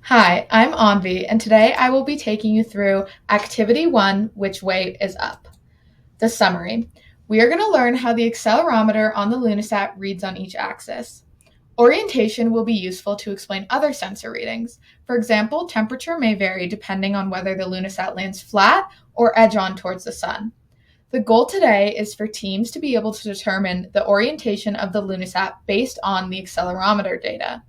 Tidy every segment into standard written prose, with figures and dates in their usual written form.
Hi, I'm Anvi, and today I will be taking you through Activity 1, Which Way is Up? The summary. We are going to learn how the accelerometer on the Lunasat reads on each axis. Orientation will be useful to explain other sensor readings. For example, temperature may vary depending on whether the Lunasat lands flat or edge-on towards the sun. The goal today is for teams to be able to determine the orientation of the Lunasat based on the accelerometer data.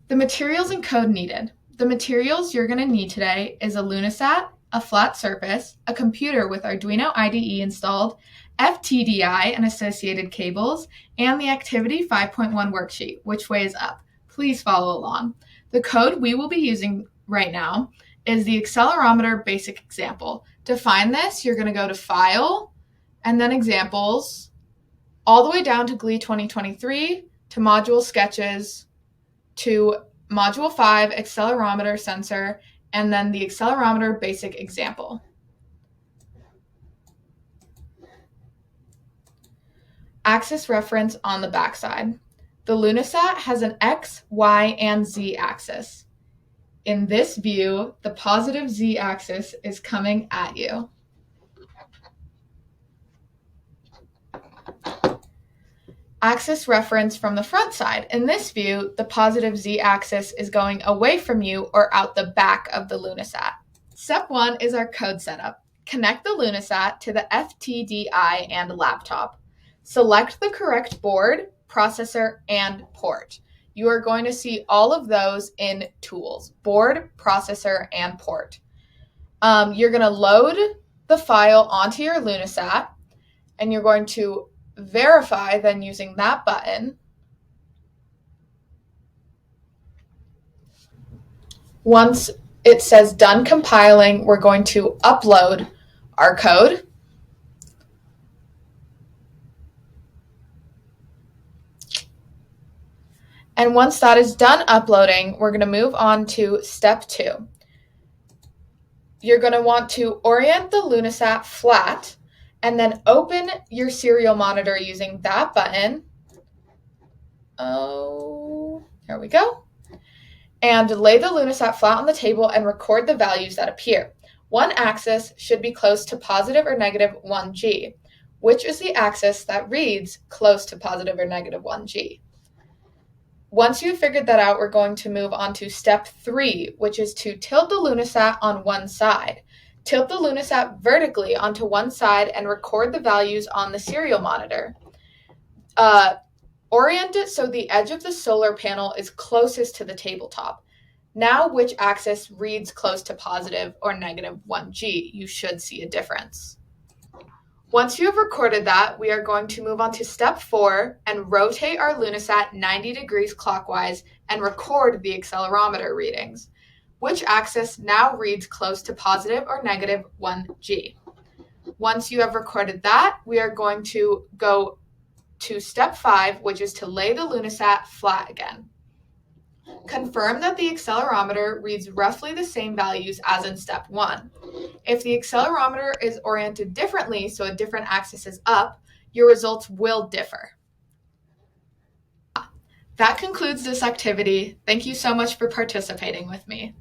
The materials and code needed. The materials you're going to need today is a Lunasat, a flat surface, a computer with Arduino IDE installed, FTDI and associated cables, and the Activity 5.1 worksheet, which way is up. Please follow along. The code we will be using right now is the accelerometer basic example. To find this, you're going to go to File, and then Examples, all the way down to GLE 2023, to Module Sketches, to Module 5 accelerometer sensor, and then the accelerometer basic example. Axis reference on the backside. The Lunasat has an X, Y, and Z axis. In this view, the positive Z axis is coming at you. Axis reference from the front side. In this view, the positive Z-axis is going away from you or out the back of the Lunasat. Step 1 is our code setup. Connect the Lunasat to the FTDI and laptop. Select the correct board, processor, and port. You are going to see all of those in Tools, board, processor, and port. You're going to load the file onto your Lunasat, and you're going to verify then using that button. Once it says done compiling, we're going to upload our code. And once that is done uploading, we're going to move on to step 2. You're going to want to orient the Lunasat flat and then open your serial monitor using that button. Oh, there we go. And lay the Lunasat flat on the table and record the values that appear. One axis should be close to positive or negative 1G, which is the axis that reads close to positive or negative 1G. Once you've figured that out, we're going to move on to step 3, which is to tilt the Lunasat on one side. Tilt the Lunasat vertically onto one side and record the values on the serial monitor. Orient it so the edge of the solar panel is closest to the tabletop. Now, which axis reads close to positive or negative 1G? You should see a difference. Once you have recorded that, we are going to move on to step 4 and rotate our Lunasat 90 degrees clockwise and record the accelerometer readings. Which axis now reads close to positive or negative 1G? Once you have recorded that, we are going to go to step 5, which is to lay the Lunasat flat again. Confirm that the accelerometer reads roughly the same values as in step 1. If the accelerometer is oriented differently, so a different axis is up, your results will differ. That concludes this activity. Thank you so much for participating with me.